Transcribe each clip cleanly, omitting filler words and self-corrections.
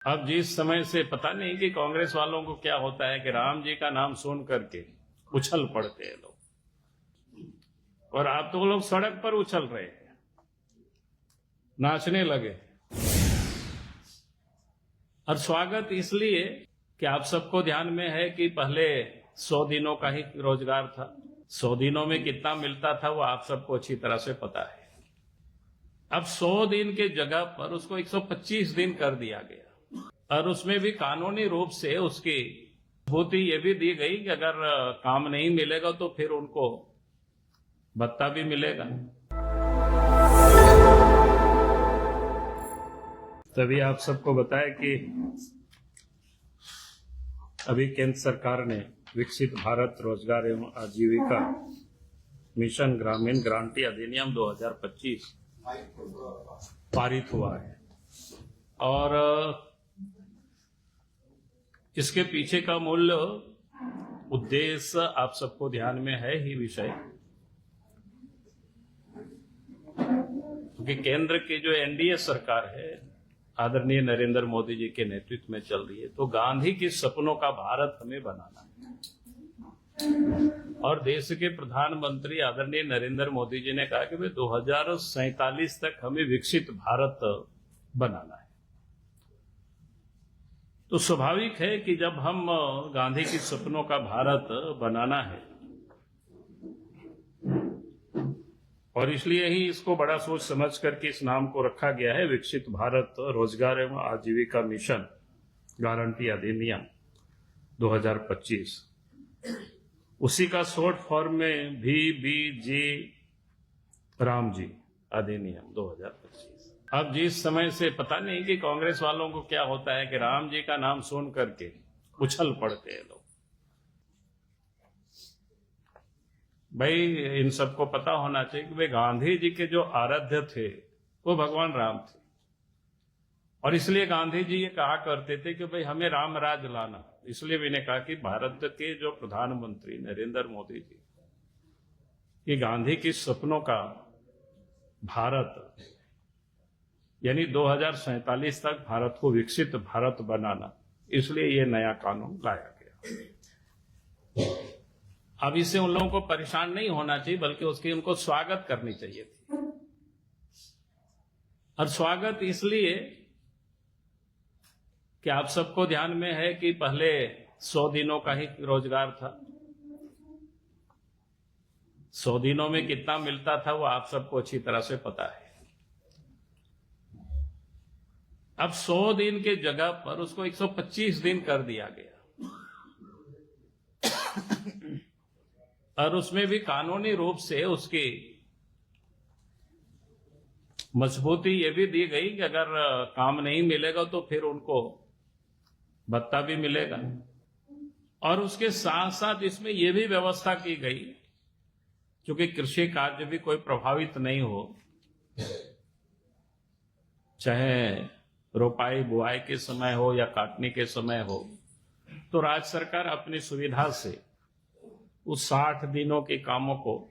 अब जिस समय से पता नहीं कि कांग्रेस वालों को क्या होता है कि राम जी का नाम सुन करके उछल पड़ते हैं लोग, और आप तो लोग सड़क पर उछल रहे हैं, नाचने लगे। और स्वागत इसलिए कि आप सबको ध्यान में है कि पहले 100 दिनों का ही रोजगार था। 100 दिनों में कितना मिलता था वो आप सबको अच्छी तरह से पता है। अब 100 दिन के जगह पर उसको 125 दिन कर दिया गया, और उसमें भी कानूनी रूप से उसकी मजबूती ये भी दी गई कि अगर काम नहीं मिलेगा तो फिर उनको भत्ता भी मिलेगा। तभी आप सबको बताया कि अभी केंद्र सरकार ने विकसित भारत रोजगार एवं आजीविका मिशन ग्रामीण गारंटी अधिनियम 2025 पारित हुआ है, और इसके पीछे का मूल उद्देश्य आप सबको ध्यान में है ही विषय, क्योंकि केंद्र की जो एनडीए सरकार है आदरणीय नरेंद्र मोदी जी के नेतृत्व में चल रही है, तो गांधी के सपनों का भारत हमें बनाना है। और देश के प्रधानमंत्री आदरणीय नरेंद्र मोदी जी ने कहा कि भाई 2047 तक हमें विकसित भारत बनाना है। तो स्वाभाविक है कि जब हम गांधी के सपनों का भारत बनाना है, और इसलिए ही इसको बड़ा सोच समझ करके इस नाम को रखा गया है विकसित भारत रोजगार एवं आजीविका मिशन गारंटी अधिनियम 2025। उसी का शॉर्ट फॉर्म में VBG राम जी अधिनियम 2025। अब जिस समय से पता नहीं कि कांग्रेस वालों को क्या होता है कि राम जी का नाम सुन करके उछल पड़ते हैं लोग। भाई इन सबको पता होना चाहिए कि भाई गांधी जी के जो आराध्य थे वो भगवान राम थे, और इसलिए गांधी जी ये कहा करते थे कि भाई हमें राम राज लाना। इसलिए मैंने कहा कि भारत के जो प्रधानमंत्री नरेंद्र मोदी जी, ये गांधी के सपनों का भारत यानी 2047 तक भारत को विकसित भारत बनाना, इसलिए ये नया कानून लाया गया। अब इससे उन लोगों को परेशान नहीं होना चाहिए, बल्कि उसकी उनको स्वागत करनी चाहिए थी। और स्वागत इसलिए कि आप सबको ध्यान में है कि पहले 100 दिनों का ही रोजगार था। 100 दिनों में कितना मिलता था वो आप सबको अच्छी तरह से पता है। अब 100 दिन के जगह पर उसको 125 दिन कर दिया गया, और उसमें भी कानूनी रूप से उसकी मजबूती ये भी दी गई कि अगर काम नहीं मिलेगा तो फिर उनको भत्ता भी मिलेगा। और उसके साथ साथ इसमें यह भी व्यवस्था की गई, क्योंकि कृषि कार्य भी कोई प्रभावित नहीं हो, चाहे रोपाई बुआई के समय हो या काटने के समय हो, तो राज्य सरकार अपनी सुविधा से उस 60 दिनों के कामों को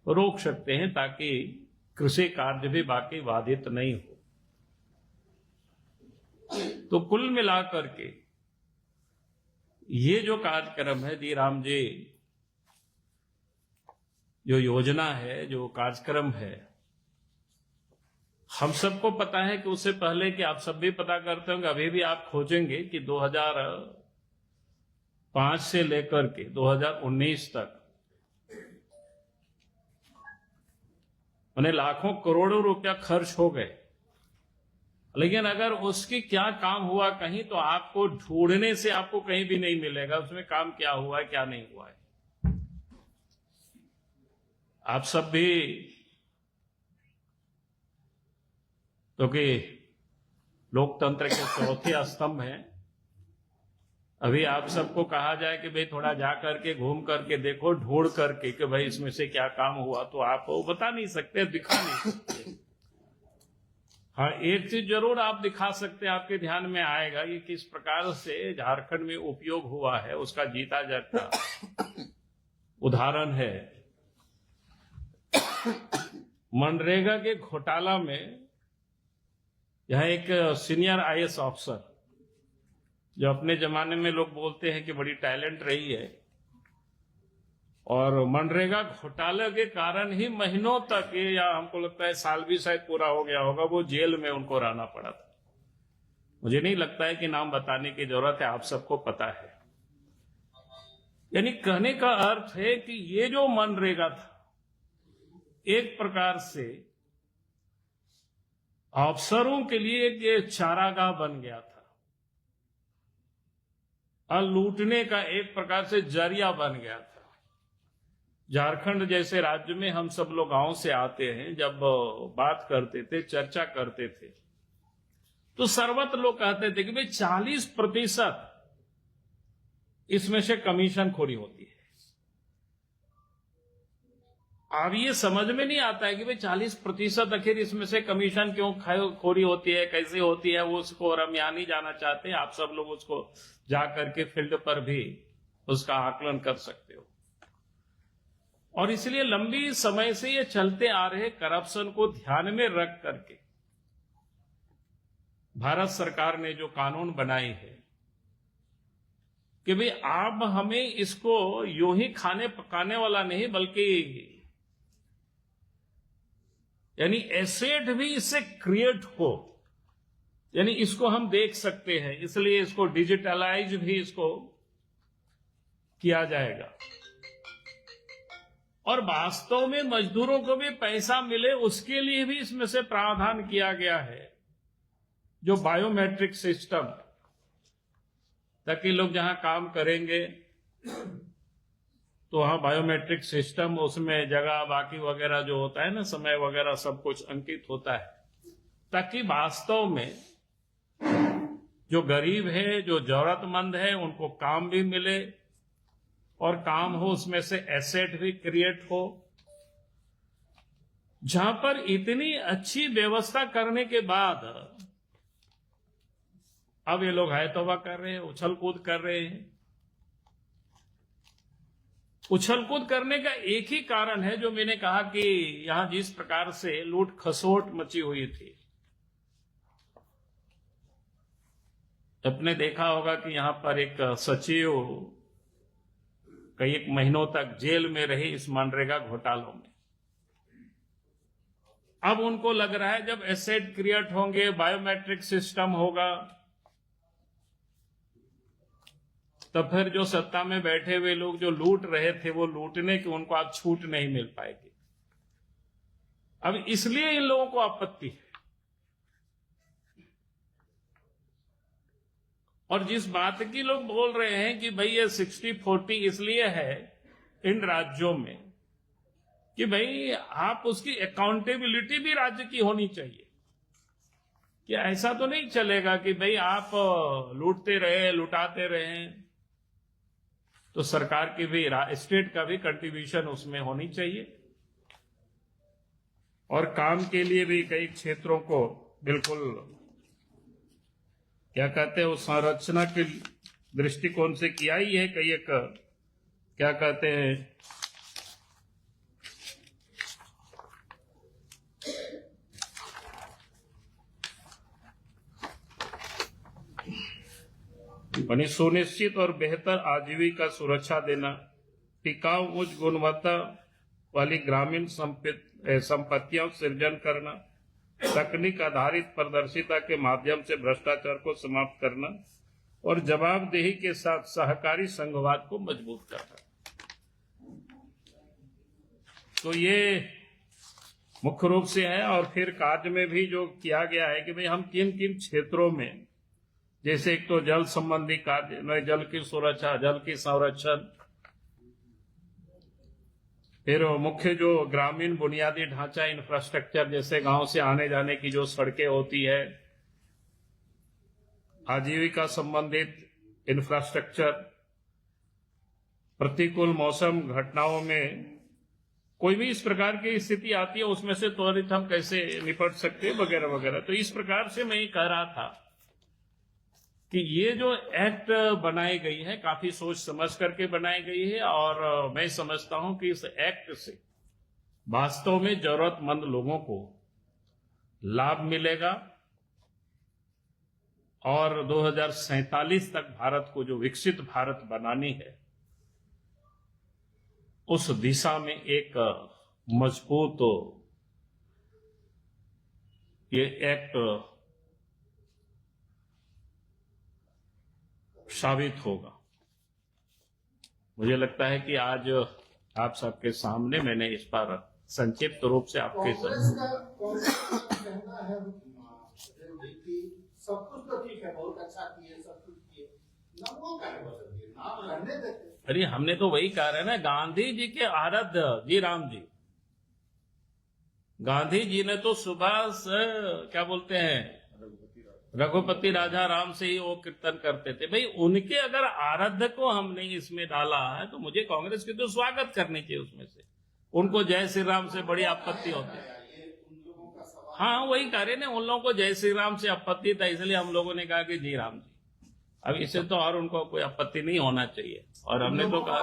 रोक सकते हैं, ताकि कृषि कार्य भी बाकी बाधित नहीं हो। तो कुल मिलाकर के ये जो कार्यक्रम है जी राम जी, जो योजना है, जो कार्यक्रम है, हम सबको पता है कि उससे पहले कि आप सब भी पता करते होंगे, अभी भी आप खोजेंगे कि 2005 से लेकर के 2019 तक उन्हें लाखों करोड़ों रुपया खर्च हो गए। लेकिन अगर उसकी क्या काम हुआ कहीं, तो आपको ढूंढने से आपको कहीं भी नहीं मिलेगा उसमें काम क्या हुआ है क्या नहीं हुआ है। आप सब भी, क्योंकि लोकतंत्र के चौथे स्तंभ हैं, अभी आप सबको कहा जाए कि भाई थोड़ा जा करके घूम करके देखो, ढूंढ करके कि भाई इसमें से क्या काम हुआ, तो आप वो बता नहीं सकते, दिखा नहीं सकते। हाँ, एक चीज जरूर आप दिखा सकते हैं, आपके ध्यान में आएगा, ये किस प्रकार से झारखंड में उपयोग हुआ है, उसका जीता जागता उदाहरण है। मनरेगा के घोटाला में यहाँ एक सीनियर आईएएस ऑफिसर, जो अपने जमाने में लोग बोलते हैं कि बड़ी टैलेंट रही है, और मनरेगा घोटाले के कारण ही महीनों तक, या हमको लगता है साल भी शायद पूरा हो गया होगा, वो जेल में उनको रहना पड़ा था। मुझे नहीं लगता है कि नाम बताने की जरूरत है, आप सबको पता है। यानी कहने का अर्थ है कि ये जो मनरेगा था, एक प्रकार से अफसरों के लिए एक चारागाह बन गया था, और लूटने का एक प्रकार से जरिया बन गया था। झारखंड जैसे राज्य में हम सब लोग गांव से आते हैं, जब बात करते थे, चर्चा करते थे, तो सर्वत्र लोग कहते थे कि भाई 40% इसमें से कमीशन खोरी होती है। अब ये समझ में नहीं आता है कि भाई 40% आखिर इसमें से कमीशन क्यों खोरी होती है, कैसे होती है, वो उसको और हम यहां नहीं जाना चाहते। आप सब लोग उसको जा करके फील्ड पर भी उसका आकलन कर सकते हो। और इसलिए लंबी समय से ये चलते आ रहे करप्शन को ध्यान में रख करके भारत सरकार ने जो कानून बनाई है कि भाई आप हमें इसको यूं ही खाने पकाने वाला नहीं, बल्कि यानी एसेट भी इससे क्रिएट हो, यानी इसको हम देख सकते हैं, इसलिए इसको डिजिटलाइज भी इसको किया जाएगा। और वास्तव में मजदूरों को भी पैसा मिले, उसके लिए भी इसमें से प्रावधान किया गया है, जो बायोमेट्रिक सिस्टम, ताकि लोग जहां काम करेंगे तो वहां बायोमेट्रिक सिस्टम, उसमें जगह बाकी वगैरह जो होता है ना, समय वगैरह सब कुछ अंकित होता है, ताकि वास्तव में जो गरीब है, जो जरूरतमंद है, उनको काम भी मिले, और काम हो उसमें से एसेट भी क्रिएट हो। जहां पर इतनी अच्छी व्यवस्था करने के बाद अब ये लोग है तौबा कर रहे हैं, उछल कूद कर रहे हैं। उछल कूद करने का एक ही कारण है, जो मैंने कहा कि यहां जिस प्रकार से लूट खसोट मची हुई थी। आपने देखा होगा कि यहां पर एक सचिव कई एक महीनों तक जेल में रहे इस मनरेगा घोटालों में। अब उनको लग रहा है जब एसेट क्रिएट होंगे, बायोमेट्रिक सिस्टम होगा, तब फिर जो सत्ता में बैठे हुए लोग जो लूट रहे थे, वो लूटने की उनको अब छूट नहीं मिल पाएगी। अब इसलिए इन लोगों को आपत्ति है। और जिस बात की लोग बोल रहे हैं कि भाई ये 60-40 इसलिए है इन राज्यों में कि भाई आप उसकी अकाउंटेबिलिटी भी राज्य की होनी चाहिए, कि ऐसा तो नहीं चलेगा कि भाई आप लूटते रहे, लुटाते रहे, तो सरकार की भी, स्टेट का भी कंट्रीब्यूशन उसमें होनी चाहिए। और काम के लिए भी कई क्षेत्रों को बिल्कुल क्या कहते हैं, उस संरचना के दृष्टिकोण से किया ही है। कई एक क्या कहते हैं, यानी सुनिश्चित और बेहतर आजीविका सुरक्षा देना, टिकाऊ उच्च गुणवत्ता वाली ग्रामीण संपत्तियों सृजन करना, तकनीक आधारित पारदर्शिता के माध्यम से भ्रष्टाचार को समाप्त करना, और जवाबदेही के साथ सहकारी संघवाद को मजबूत करना। तो ये मुख्य रूप से है। और फिर कार्य में भी जो किया गया है कि भाई हम किन किन क्षेत्रों में, जैसे एक तो जल संबंधी कार्य, जल की सुरक्षा, जल की संरक्षण, फिर मुख्य जो ग्रामीण बुनियादी ढांचा इंफ्रास्ट्रक्चर, जैसे गांव से आने जाने की जो सड़कें होती है, आजीविका संबंधित इंफ्रास्ट्रक्चर, प्रतिकूल मौसम घटनाओं में कोई भी इस प्रकार की स्थिति आती है, उसमें से त्वरित हम कैसे निपट सकते हैं, वगैरह वगैरह। तो इस प्रकार से मैं ये कह रहा था कि ये जो एक्ट बनाई गई है, काफी सोच समझ करके बनाई गई है, और मैं समझता हूं कि इस एक्ट से वास्तव में जरूरतमंद लोगों को लाभ मिलेगा, और 2047 तक भारत को जो विकसित भारत बनानी है, उस दिशा में एक मजबूत ये एक्ट साबित होगा। मुझे लगता है कि आज आप सबके सामने मैंने इस पर संक्षिप्त रूप से आपके कांग्रेस का कहना है कि सब कुछ तो ठीक है, बहुत अच्छा किए, सब कुछ किए, नामों का है, नाम रहने देते। अरे हमने तो वही कहा है ना, गांधी जी के आराध्य जी राम जी, गांधी जी ने तो सुबह से क्या बोलते हैं रघुपति राजा राम से ही वो कीर्तन करते थे। भाई उनके अगर आराध्य को हमने इसमें डाला है तो मुझे कांग्रेस की तो स्वागत करनी चाहिए उसमें से। उनको जय श्री राम से बड़ी आपत्ति होती है। हाँ वही कह रहे ना, उन लोगों को जय श्री राम से आपत्ति था, इसलिए हम लोगों ने कहा कि जी राम जी। अब इससे तो और उनको कोई आपत्ति नहीं होना चाहिए। और हमने तो कहा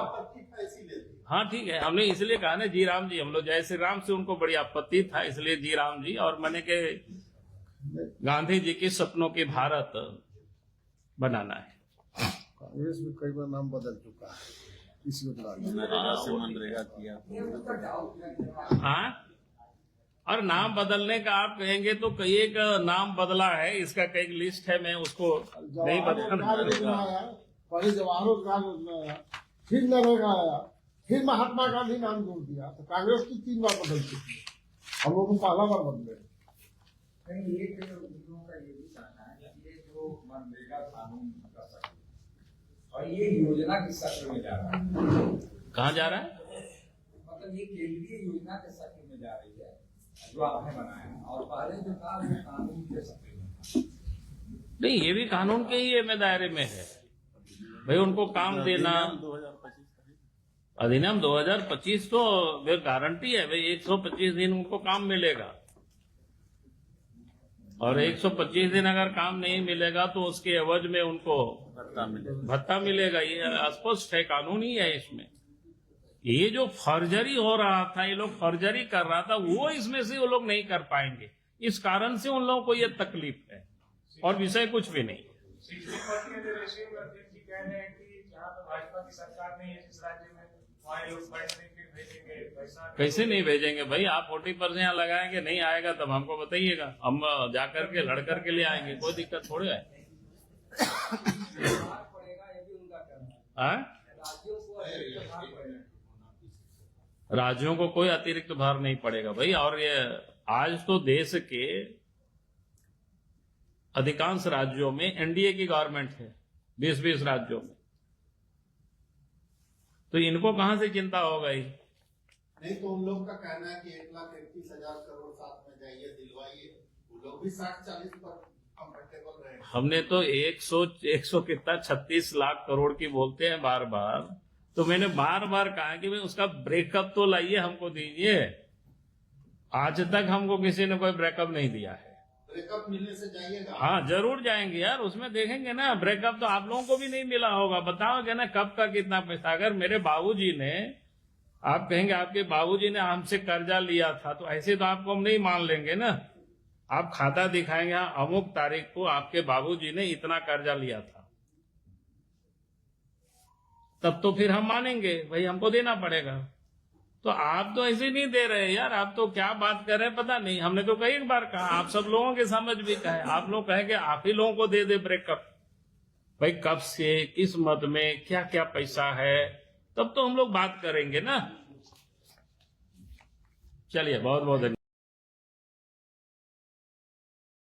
हाँ ठीक है, हमने इसलिए कहा ना जी राम जी, हम लोग जय श्री राम से उनको बड़ी आपत्ति था, इसलिए जी राम जी। और मैंने के गांधी जी के सपनों की भारत बनाना है। कांग्रेस में कई बार नाम बदल चुका है इस मनरेगा किया। हाँ, और नाम बदलने का आप कहेंगे तो कई एक नाम बदला है, इसका कई लिस्ट है, मैं उसको नहीं बदलना। पहले जवाहर रोजगार योजना आया, फिर नरेगा आया, फिर महात्मा गांधी नाम जोड़ दिया। तो कांग्रेस की 3 बार बदल चुकी है, हम लोग पहला बार बदले। ये लोगों का ये भी कहना है कि ये जो मनरेगा कानून का सत्र और ये योजना के सत्र में जा रहा है। कहाँ जा रहा है? मतलब ये केंद्रीय योजना के सत्र में जा रही है जो आपने बनाया, और पहले जो था वो कानून के सत्र में था। नहीं, ये भी कानून के ही में दायरे में है। भाई उनको काम देना, अधिनियम 2025 तो गारंटी है भाई, 125 दिन उनको काम मिलेगा। और 125 दिन अगर काम नहीं मिलेगा तो उसके एवज में उनको भत्ता मिलेगा। ये स्पष्ट है, कानून ही है इसमें। ये जो फर्जरी हो रहा था, ये लोग फर्जरी कर रहा था, वो इसमें से वो लोग नहीं कर पाएंगे। इस कारण से उन लोगों को ये तकलीफ है, और विषय कुछ भी नहीं। कैसे नहीं भेजेंगे भाई? आप 40% यहाँ लगाएंगे, नहीं आएगा तब हमको बताइएगा, हम जाकर के लड़ करके ले आएंगे, कोई दिक्कत थोड़ी है। राज्यों को कोई अतिरिक्त भार नहीं पड़ेगा भाई। और ये आज तो देश के अधिकांश राज्यों में एनडीए की गवर्नमेंट है, 20 राज्यों में, तो इनको कहां से चिंता हो गई? नहीं तो उन लोग का कहना है कि 1,31,000 करोड़ साथ में जाइए, दिलवाइए, वो लोग भी 60-40 पर कंफर्टेबल रहे। हमने तो 100 कितना 36 लाख करोड़ की बोलते हैं बार बार, तो मैंने बार बार कहा कि भाई उसका ब्रेकअप तो लाइए, हमको दीजिए। आज तक हमको किसी ने कोई ब्रेकअप नहीं दिया है। ब्रेकअप मिलने से जाइएगा? हाँ जरूर जाएंगे यार, उसमें देखेंगे ना। ब्रेकअप तो आप लोगों को भी नहीं मिला होगा, बताओगे ना कब का कितना पैसा। अगर मेरे बाबूजी ने, आप कहेंगे आपके बाबूजी ने हमसे कर्जा लिया था, तो ऐसे तो आपको हम नहीं मान लेंगे ना। आप खाता दिखाएंगे, हाँ अमुक तारीख को आपके बाबूजी ने इतना कर्जा लिया था, तब तो फिर हम मानेंगे भाई, हमको देना पड़ेगा। तो आप तो ऐसे नहीं दे रहे यार, आप तो क्या बात कर रहे हैं पता नहीं। हमने तो कई बार कहा, आप सब लोगों के समझ भी कहे, आप लोग कहेंगे आप ही लोगों को दे दे ब्रेकअप। भाई कब से, किस मद में, क्या क्या पैसा है, तब तो हम लोग बात करेंगे ना। चलिए, बहुत बहुत धन्यवाद।